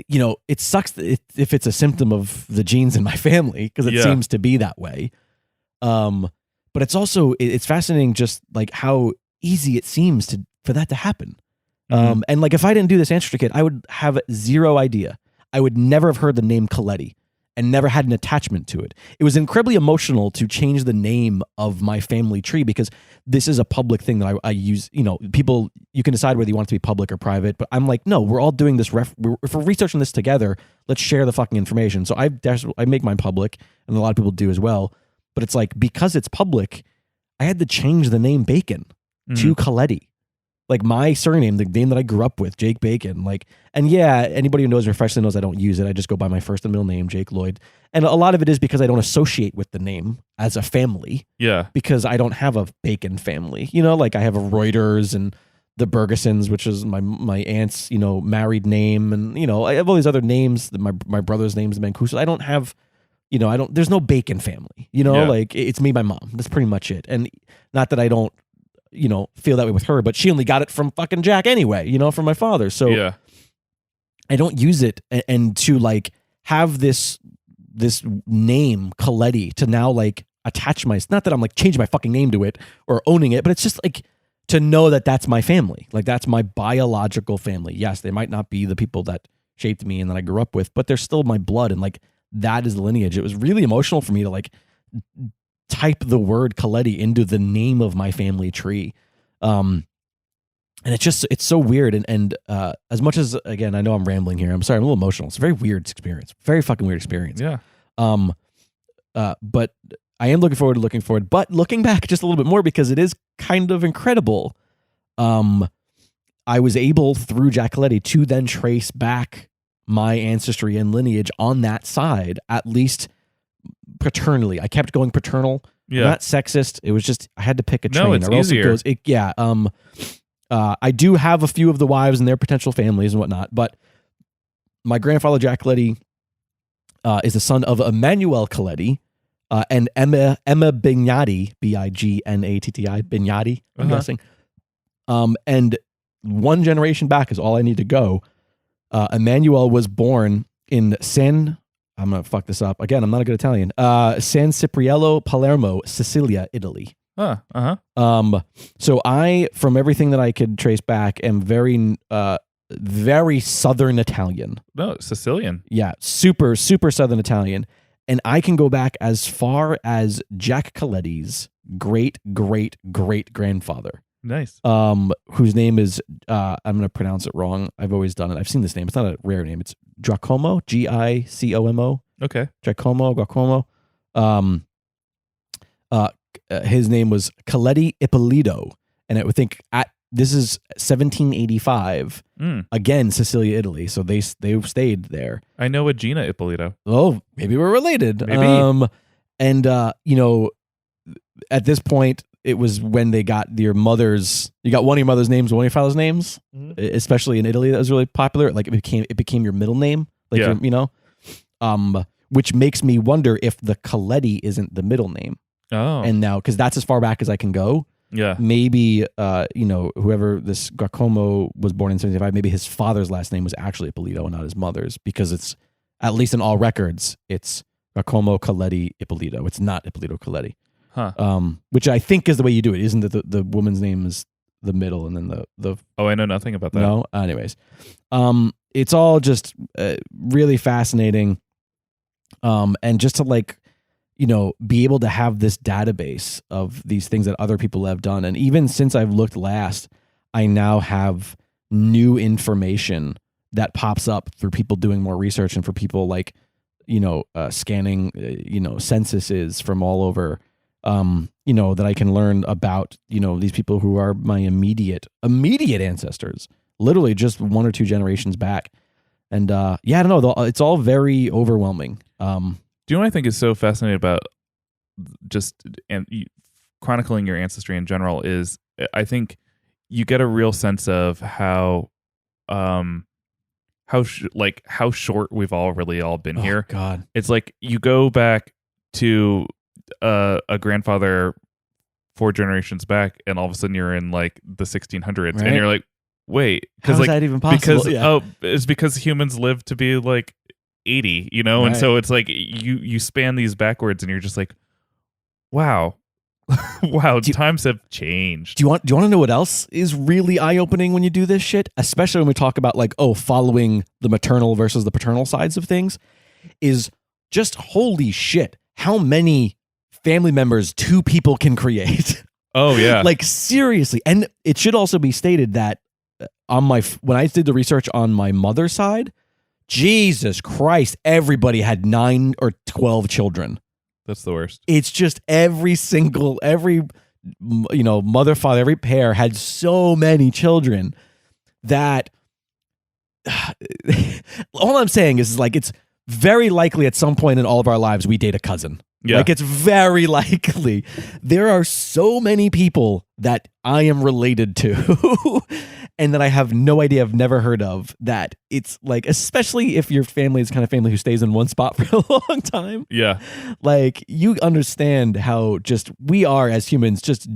you know, it sucks if it's a symptom of the genes in my family, because it seems to be that way. But it's also, it's fascinating just like how easy it seems for that to happen. And like, if I didn't do this ancestry kit, I would have zero idea. I would never have heard the name Coletti and never had an attachment to it. It was incredibly emotional to change the name of my family tree, because this is a public thing that I use. You know, people, you can decide whether you want it to be public or private, but I'm like, no, we're all doing this. If we're researching this together, let's share the fucking information. So I make mine public, and a lot of people do as well. But it's like, because it's public, I had to change the name Bacon to Coletti. Like my surname, the name that I grew up with, Jake Bacon. Like, and yeah, anybody who knows me professionally knows I don't use it. I just go by my first and middle name, Jake Lloyd. And a lot of it is because I don't associate with the name as a family. Yeah. Because I don't have a Bacon family. You know, like I have a Reuters and the Bergesons, which is my aunt's, you know, married name. And, you know, I have all these other names, my brother's name's Mancuso. I don't have, you know, there's no Bacon family, you know, like it's me, my mom. That's pretty much it. And not that I don't, you know, feel that way with her, but she only got it from fucking Jack anyway, you know, from my father. So I don't use it. And to like have this name Coletti to now like attach not that I'm like changing my fucking name to it or owning it, but it's just like to know that that's my family. Like that's my biological family. Yes, they might not be the people that shaped me and that I grew up with, but they're still my blood. And like, that is the lineage. It was really emotional for me to like type the word Coletti into the name of my family tree. And it's so weird. And as much as, again, I know I'm rambling here, I'm sorry, I'm a little emotional. It's a very weird experience, very fucking weird experience. Yeah. But I am looking forward, but looking back just a little bit more, because it is kind of incredible. I was able through Jack Coletti to then trace back my ancestry and lineage on that side, at least paternally. I kept going paternal. Not sexist. It was just, I had to pick a train. No, it's easier. I do have a few of the wives and their potential families and whatnot, but my grandfather Jack Coletti is the son of Emmanuel Coletti and Emma Bignati, Bignatti, Bignati, I'm guessing. And one generation back is all I need to go. Emmanuel was born in I'm going to fuck this up. Again, I'm not a good Italian. San Cipriello, Palermo, Sicilia, Italy. So I, from everything that I could trace back, am very, very Southern Italian. No, Sicilian. Yeah, super, super Southern Italian. And I can go back as far as Jack Coletti's great, great, great grandfather. Nice. Whose name is, I'm going to pronounce it wrong. I've always done it. I've seen this name. It's not a rare name. It's Giacomo, Gicomo. Okay. Giacomo. His name was Coletti Ippolito. And I would think this is 1785. Again, Sicilia, Italy. So they stayed there. I know a Gina Ippolito. Oh, maybe we're related. Maybe. You know, at this point, it was when they got you got one of your mother's names, one of your father's names, especially in Italy. That was really popular. Like it became your middle name. Like, you know, which makes me wonder if the Coletti isn't the middle name. Oh, and now, cause that's as far back as I can go. Yeah. Maybe, you know, whoever this Giacomo was born in 1775, maybe his father's last name was actually Ippolito and not his mother's, because it's, at least in all records, it's Giacomo Coletti Ippolito. It's not Ippolito Coletti. Which I think is the way you do it. Isn't that the woman's name is the middle and then the Oh, I know nothing about that. No? Anyways. It's all just really fascinating. And just to like, you know, be able to have this database of these things that other people have done. And even since I've looked last, I now have new information that pops up through people doing more research and for people like, you know, scanning, you know, censuses from all over, you know, that I can learn about, you know, these people who are my immediate ancestors, literally just one or two generations back. And yeah, I don't know. It's all very overwhelming. Do you know what I think is so fascinating about just chronicling your ancestry in general is I think you get a real sense of how how short we've really all been here. God. It's like you go back to a grandfather 4 generations back, and all of a sudden you're in like the 1600s, Right. and you're like, wait, How is like that even possible? because it's because humans live to be like 80, and Right. so it's like you span these backwards, and you're just like, wow. Wow, times have changed. Do you want to know what else is really eye-opening when you do this shit? Especially when we talk about like, following the maternal versus the paternal sides of things, is just holy shit, how many family members 2 people can create. Oh yeah. Like seriously. And it should also be stated that when I did the research on my mother's side, Jesus Christ, everybody had 9 or 12 children. That's the worst. It's just every mother, father, every pair had so many children that all I'm saying is like, it's very likely at some point in all of our lives we date a cousin. Yeah. Like it's very likely. There are so many people that I am related to and that I have no idea, I've never heard of, that it's like, especially if your family is the kind of family who stays in one spot for a long time. Yeah. Like you understand how just we are as humans just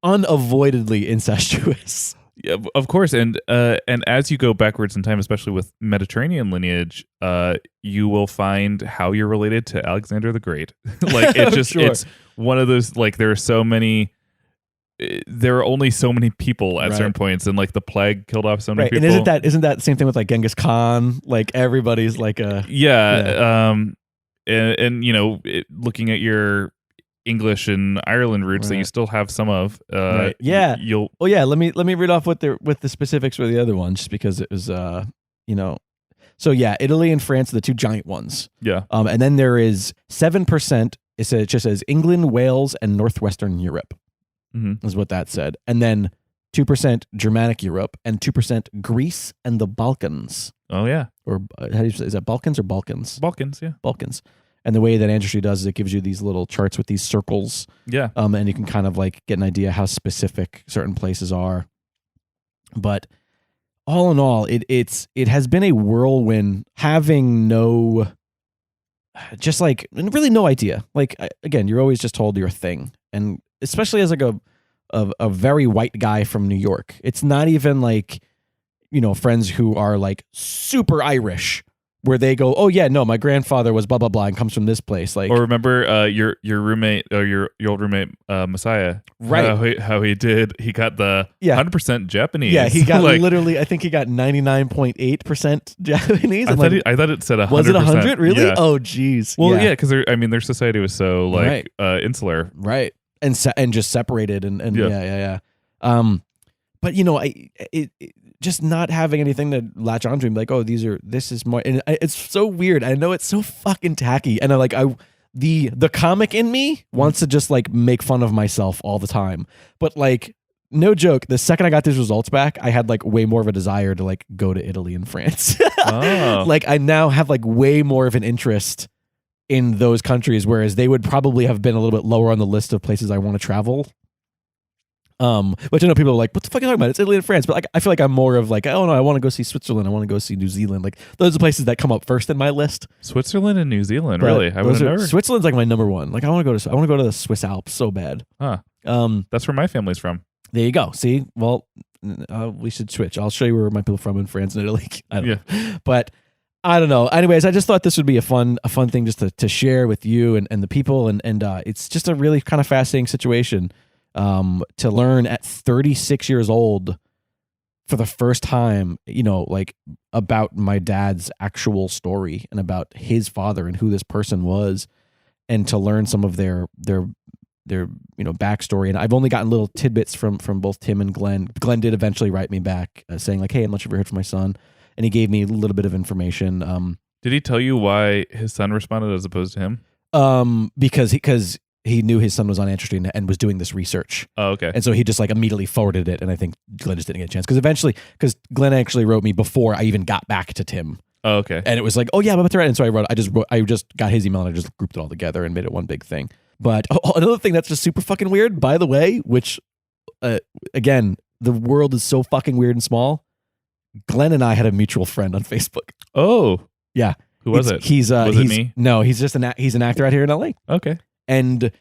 unavoidably incestuous. Yeah, of course, and as you go backwards in time, especially with Mediterranean lineage, you will find how you're related to Alexander the Great. Like it just Sure. It's one of those, like there are only so many people at Right. certain points, and like the plague killed off so many Right. people. And isn't that the same thing with like Genghis Khan? Like everybody's like a and looking at your English and Ireland roots that Right. you still have some of. Right. Yeah. You'll let me read off with the specifics for the other one, just because it was So yeah, Italy and France are the 2 giant ones. yeah. And then there is 7%. It just says England, Wales, and Northwestern Europe is what that said. And then 2% Germanic Europe and 2% Greece and the Balkans. Oh yeah. Or how do you say, is that Balkans or Balkans? Balkans. Yeah. Balkans. And the way that Ancestry does is it gives you these little charts with these circles. Yeah. And you can kind of like get an idea how specific certain places are. But all in all, it has been a whirlwind, having really no idea. Like again, you're always just told you're a thing, and especially as like a very white guy from New York, it's not even like friends who are like super Irish, where they go, oh yeah, no, my grandfather was blah blah blah and comes from this place. Like, or remember your roommate or your old roommate Messiah, right? How he got the 100% Japanese. Yeah, he got literally. I think he got 99.8% Japanese. I thought it said 100%. Was it 100? Really? Yeah. Oh, geez. Well, yeah, because their society was so like insular, right? And just separated and yeah. But just not having anything to latch onto and be like, oh, this is more, and it's so weird. I know it's so fucking tacky, and the comic in me wants to just like make fun of myself all the time. But like, no joke, the second I got these results back, I had like way more of a desire to like go to Italy and France. Oh. Like I now have like way more of an interest in those countries, whereas they would probably have been a little bit lower on the list of places I want to travel. Which I know people are like, what the fuck are you talking about? It's Italy and France. But like, I feel like I'm more of like, oh no, I want to go see Switzerland. I want to go see New Zealand. Like those are places that come up first in my list. Switzerland and New Zealand, really? I would never. Switzerland's like my number one. Like I want to go to the Swiss Alps so bad. Huh. That's where my family's from. There you go. See, well, we should switch. I'll show you where my people are from in France and Italy. I don't know. But I don't know. Anyways, I just thought this would be a fun thing just to share with you and the people, and it's just a really kind of fascinating situation. To learn at 36 years old for the first time, like about my dad's actual story and about his father and who this person was, and to learn some of their backstory. And I've only gotten little tidbits from both Tim and Glenn. Glenn did eventually write me back saying like, hey, I'm not sure if you heard from my son. And he gave me a little bit of information. Did he tell you why his son responded as opposed to him? Because he knew his son was on Ancestry and was doing this research. Oh, okay. And so he just like immediately forwarded it, and I think Glenn just didn't get a chance because Glenn actually wrote me before I even got back to Tim. Oh, okay. And it was like, oh yeah, I'm about to write. And so I just got his email and I just grouped it all together and made it one big thing. But another thing that's just super fucking weird, by the way, which again, the world is so fucking weird and small. Glenn and I had a mutual friend on Facebook. Oh. Yeah. Who was it? Was it me? No, he's just he's an actor out here in LA. Okay. And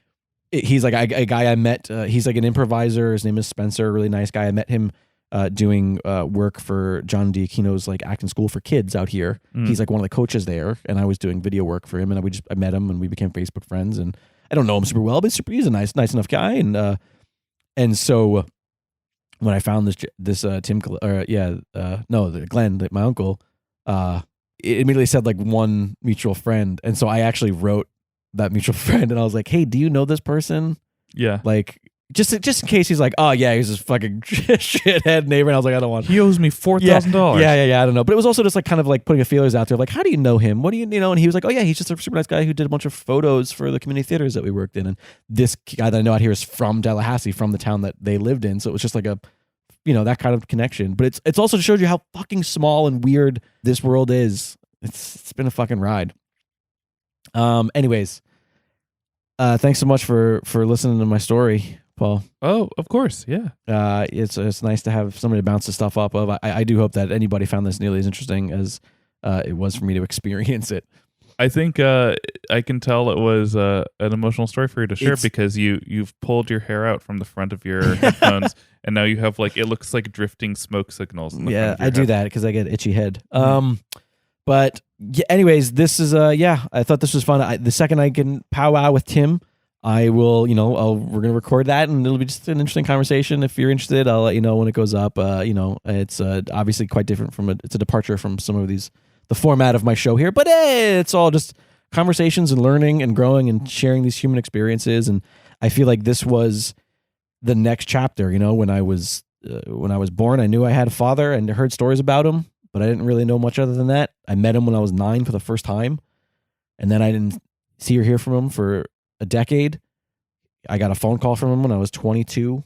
he's like a guy I met. He's like an improviser. His name is Spencer. Really nice guy. I met him doing work for John D'Aquino's like acting school for kids out here. He's like one of the coaches there, and I was doing video work for him. And I met him, and we became Facebook friends. And I don't know him super well, but he's a nice enough guy. And so when I found this Glenn, my uncle, it immediately said like one mutual friend, and so I actually wrote that mutual friend, and I was like, "Hey, do you know this person?" Yeah, like just in case he's like, "Oh yeah, he's this fucking shithead neighbor," and I was like, "I don't want." He owes me $4,000. Yeah. I don't know, but it was also just like kind of like putting a feelers out there, like, "How do you know him? What do you know?" And he was like, "Oh yeah, he's just a super nice guy who did a bunch of photos for the community theaters that we worked in." And this guy that I know out here is from Tallahassee, from the town that they lived in, so it was just like a, that kind of connection. But it's also showed you how fucking small and weird this world is. It's been a fucking ride. Anyways, thanks so much for listening to my story, Paul. Oh, of course, yeah. It's nice to have somebody to bounce the stuff off of. I do hope that anybody found this nearly as interesting as it was for me to experience it. I think I can tell it was an emotional story for you to share because you've pulled your hair out from the front of your headphones, and now you have it looks like drifting smoke signals. In the front of your I do that because I get itchy head. But yeah, anyways, this is I thought this was fun. The second I can powwow with Tim, I will, we're gonna record that, and it'll be just an interesting conversation. If you're interested, I'll let you know when it goes up. It's obviously quite different it's a departure from some of the format of my show here, but it's all just conversations and learning and growing and sharing these human experiences. And I feel like this was the next chapter. When I was born, I knew I had a father and heard stories about him, but I didn't really know much other than that. I met him when I was 9 for the first time, and then I didn't see or hear from him for a decade. I got a phone call from him when I was 22.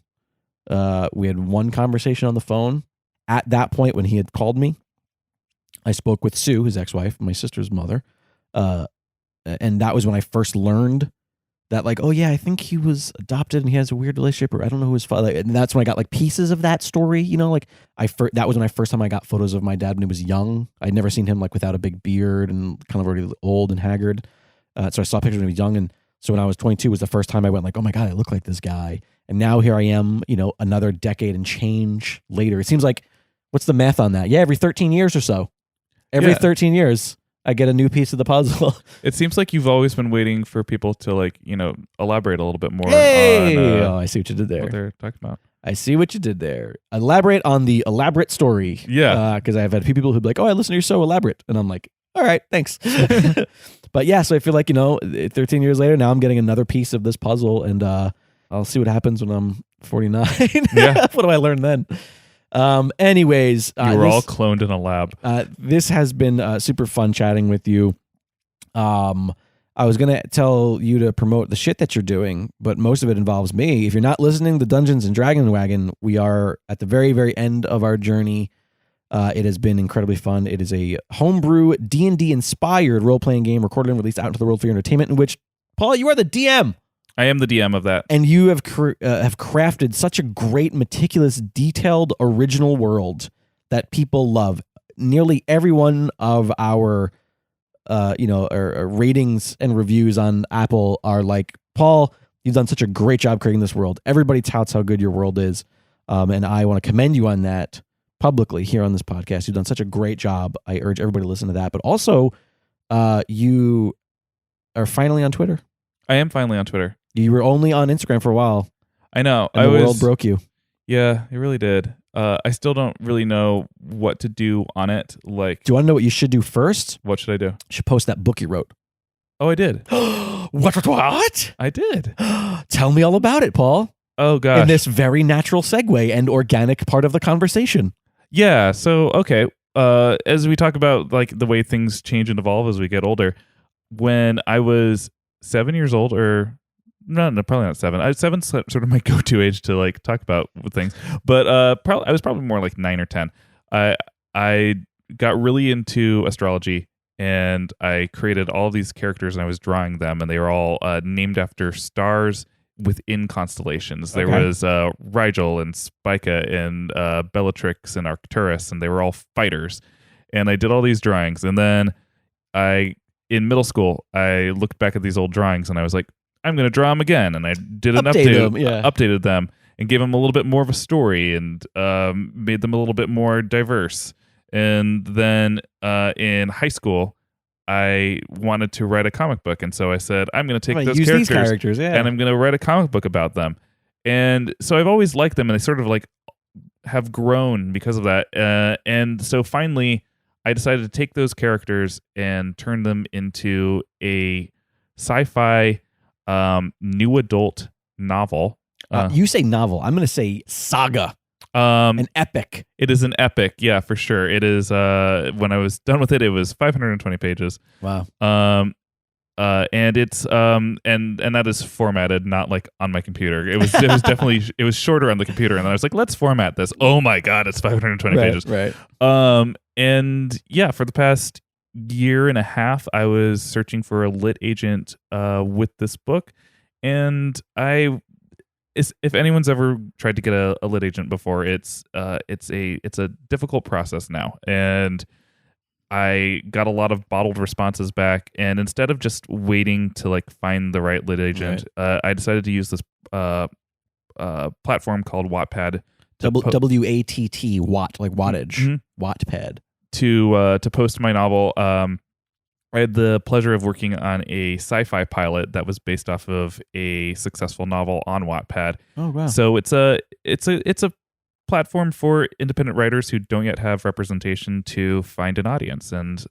We had one conversation on the phone. At that point, when he had called me, I spoke with Sue, his ex-wife, my sister's mother, and that was when I first learned that, like, oh yeah, I think he was adopted and he has a weird relationship, or I don't know who his father. And that's when I got like pieces of that story. That was when first time I got photos of my dad when he was young. I'd never seen him like without a big beard and kind of already old and haggard. So I saw pictures when he was young, and so when I was 22 was the first time I went like, oh my God, I look like this guy. And now here I am, another decade and change later. It seems like, what's the math on that? Yeah, every 13 years or so. Every 13 years, I get a new piece of the puzzle. It seems like you've always been waiting for people to elaborate a little bit more on I see what you did there. What they're talking about. I see what you did there. Elaborate on the elaborate story. Yeah. Because I've had a few people who'd be like, oh, I listen to you so elaborate. And I'm like, all right, thanks. But yeah, so I feel like, 13 years later, now I'm getting another piece of this puzzle, and I'll see what happens when I'm 49. Yeah. What do I learn then? Anyways, you were all cloned in a lab. This has been super fun chatting with you. I was going to tell you to promote the shit that you're doing, but most of it involves me. If you're not listening to Dungeons and Dragon Wagon, we are at the very, very end of our journey. It has been incredibly fun. It is a homebrew D&D inspired role-playing game recorded and released out into the world for your entertainment, in which, Paul, you are the DM. I am the DM of that. And you have crafted such a great, meticulous, detailed, original world that people love. Nearly every one of our ratings and reviews on Apple are like, Paul, you've done such a great job creating this world. Everybody touts how good your world is. And I want to commend you on that publicly here on this podcast. You've done such a great job. I urge everybody to listen to that. But also, you are finally on Twitter. I am finally on Twitter. You were only on Instagram for a while. I know. And the world broke you. Yeah, it really did. I still don't really know what to do on it. Like, do you want to know what you should do first? What should I do? You should post that book you wrote. Oh, I did. What? I did. Tell me all about it, Paul. Oh, gosh. In this very natural segue and organic part of the conversation. Yeah. So, okay. As we talk about like the way things change and evolve as we get older, when I was 7 years old, or no, probably not 7. Seven's sort of my go-to age to like talk about things. But I was probably more like 9 or 10. I got really into astrology, and I created all these characters, and I was drawing them, and they were all named after stars within constellations. There Okay. was Rigel and Spica and Bellatrix and Arcturus, and they were all fighters. And I did all these drawings, and then in middle school, I looked back at these old drawings, and I was like, I'm going to draw them again. And I did an updated them, and gave them a little bit more of a story, and made them a little bit more diverse. And then in high school, I wanted to write a comic book, and so I said, I'm going to take those characters, and I'm going to write a comic book about them. And so I've always liked them, and they sort of like have grown because of that. And so finally, I decided to take those characters and turn them into a sci-fi new adult novel. You say novel. I'm going to say saga. An epic. It is an epic, yeah, for sure. It is. When I was done with it, it was 520 pages. Wow. And it's and that is formatted, not like on my computer. It was definitely it was shorter on the computer, and then I was like, let's format this. Oh my god, it's 520 pages. Right. And yeah, for the past year and a half, I was searching for a lit agent with this book, and if anyone's ever tried to get a lit agent before, it's a difficult process now, and I got a lot of bottled responses back, and instead of just waiting to like find the right lit agent, I decided to use this platform called Wattpad. WATT, watt, like wattage, Wattpad. To post my novel. I had the pleasure of working on a sci-fi pilot that was based off of a successful novel on Wattpad. Oh wow! So it's a platform for independent writers who don't yet have representation to find an audience. And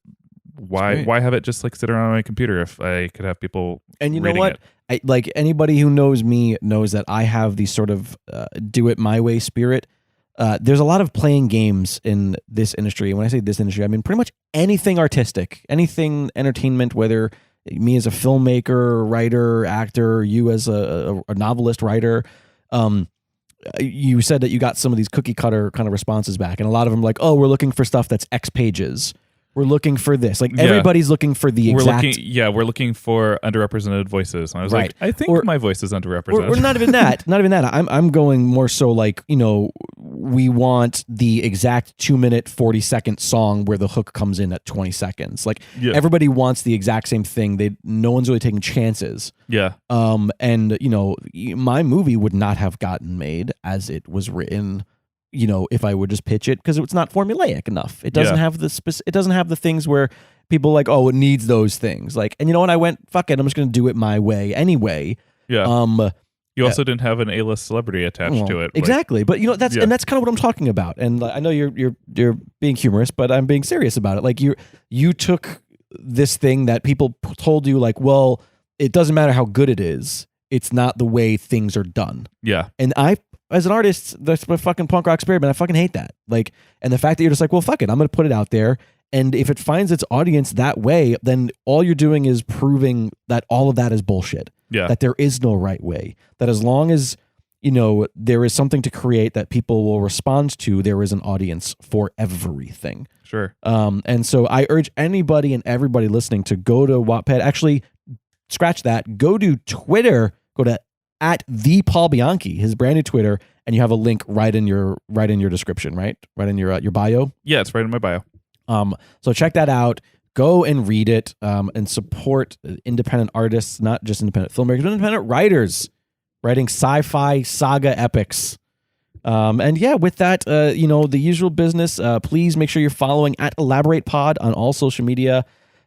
why have it just like sit around on my computer if I could have people? And you know what? Like anybody who knows me knows that I have the sort of do it my way spirit. There's a lot of playing games in this industry. And when I say this industry, I mean pretty much anything artistic, anything entertainment, whether me as a filmmaker, writer, actor, you as a novelist, writer. You said that you got some of these cookie cutter kind of responses back, and a lot of them like, oh, we're looking for stuff that's X pages. We're looking for this. Like everybody's looking for the exact. We're looking for underrepresented voices. And I was like, I think my voice is underrepresented. Or not even that. Not even that. I'm going more so like, we want the exact 2-minute 40-second song where the hook comes in at 20 seconds. Like everybody wants the exact same thing. No one's really taking chances. Yeah. And my movie would not have gotten made as it was written. If I would just pitch it, because it's not formulaic enough. It doesn't have it doesn't have the things where people are like, oh, it needs those things. Like, and you know what? I went, fuck it, I'm just going to do it my way anyway. Yeah. You also didn't have an A-list celebrity attached to it. Exactly. But that's and that's kind of what I'm talking about. And I know you're being humorous, but I'm being serious about it. Like you took this thing that people told you like, well, it doesn't matter how good it is. It's not the way things are done. Yeah. And as an artist, that's my fucking punk rock spirit, man. I fucking hate that. Like, and the fact that you're just like, well, fuck it, I'm going to put it out there. And if it finds its audience that way, then all you're doing is proving that all of that is bullshit. Yeah. That there is no right way. That as long as, there is something to create that people will respond to, there is an audience for everything. Sure. And so I urge anybody and everybody listening to go to Wattpad. Actually, scratch that. Go to Twitter. Go to @ThePaulBianchi, his brand new Twitter, and you have a link right in your description, right in your bio. Yeah, it's right in my bio. So check that out. Go and read it, and support independent artists, not just independent filmmakers, but independent writers writing sci-fi saga epics. And yeah, with that, the usual business. Please make sure you're following @ElaboratePod on all social media,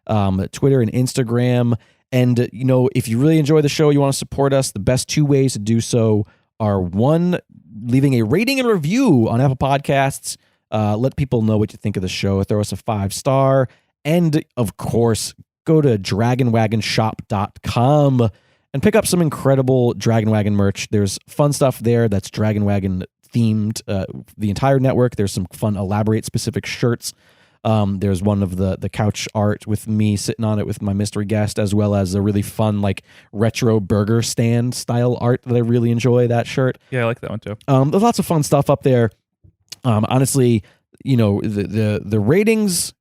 Twitter and Instagram. And, if you really enjoy the show, you want to support us, the best 2 ways to do so are, 1, leaving a rating and review on Apple Podcasts. Let people know what you think of the show. Throw us a 5-star. And, of course, go to dragonwagonshop.com and pick up some incredible Dragon Wagon merch. There's fun stuff there that's Dragon Wagon themed, the entire network. There's some fun Elaborate specific shirts. There's one of the couch art with me sitting on it with my mystery guest, as well as a really fun like retro burger stand style art that I really enjoy. That shirt. Yeah, I like that one too. There's lots of fun stuff up there. Honestly, the ratings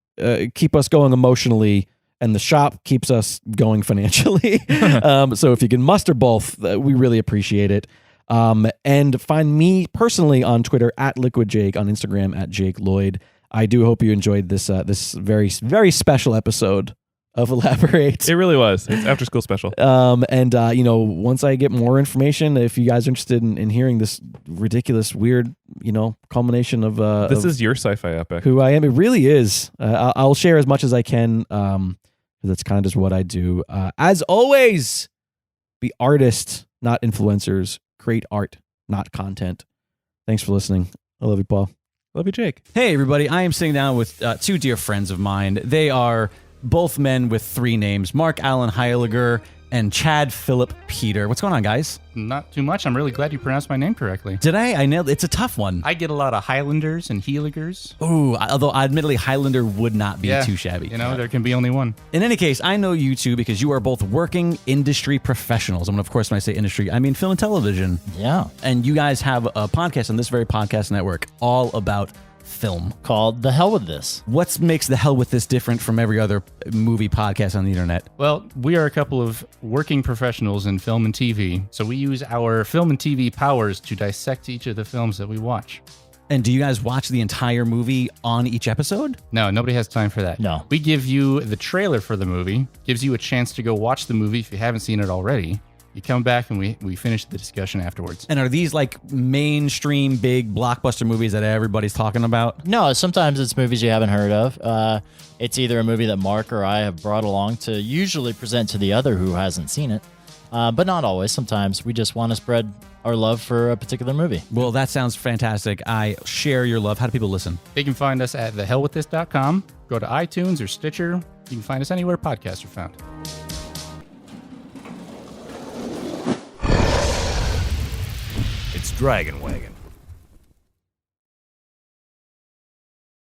keep us going emotionally. and the shop keeps us going financially. So if you can muster both, we really appreciate it. And find me personally on Twitter at LiquidJake, on Instagram at Jake Lloyd. I do hope you enjoyed this this very, very special episode of Elaborate. It really was. It's after school special. And once I get more information, if you guys are interested in hearing this ridiculous, weird, culmination of this is your sci-fi epic. Who I am, it really is. I'll share as much as I can, because that's kind of just what I do. As always, be artists, not influencers. Create art, not content. Thanks for listening. I love you, Paul. Love you, Jake. Hey, everybody. I am sitting down with two dear friends of mine. They are both men with three names, Mark Allen Heiliger and Chad Philip Peter. What's going on, guys? Not too much. I'm really glad you pronounced my name correctly. Did I? I nailed it. It's a tough one. I get a lot of Highlanders and Heiligers. Ooh, although admittedly, Highlander would not be too shabby. There can be only one. In any case, I know you two because you are both working industry professionals. And of course, when I say industry, I mean film and television. Yeah. And you guys have a podcast on this very podcast network all about film called The Hell With This. What makes The Hell With This different from every other movie podcast on the internet? Well, we are a couple of working professionals in film and TV, so we use our film and TV powers to dissect each of the films that we watch. And do you guys watch the entire movie on each episode? No, nobody has time for that. No. We give you the trailer for the movie, gives you a chance to go watch the movie if you haven't seen it already. You come back and we finish the discussion afterwards. And are these like mainstream big blockbuster movies that everybody's talking about? No, sometimes it's movies you haven't heard of. It's either a movie that Mark or I have brought along to usually present to the other who hasn't seen it. But not always. Sometimes we just want to spread our love for a particular movie. Well, that sounds fantastic. I share your love. How do people listen? They can find us at thehellwiththis.com. Go to iTunes or Stitcher. You can find us anywhere podcasts are found. It's Dragon Wagon.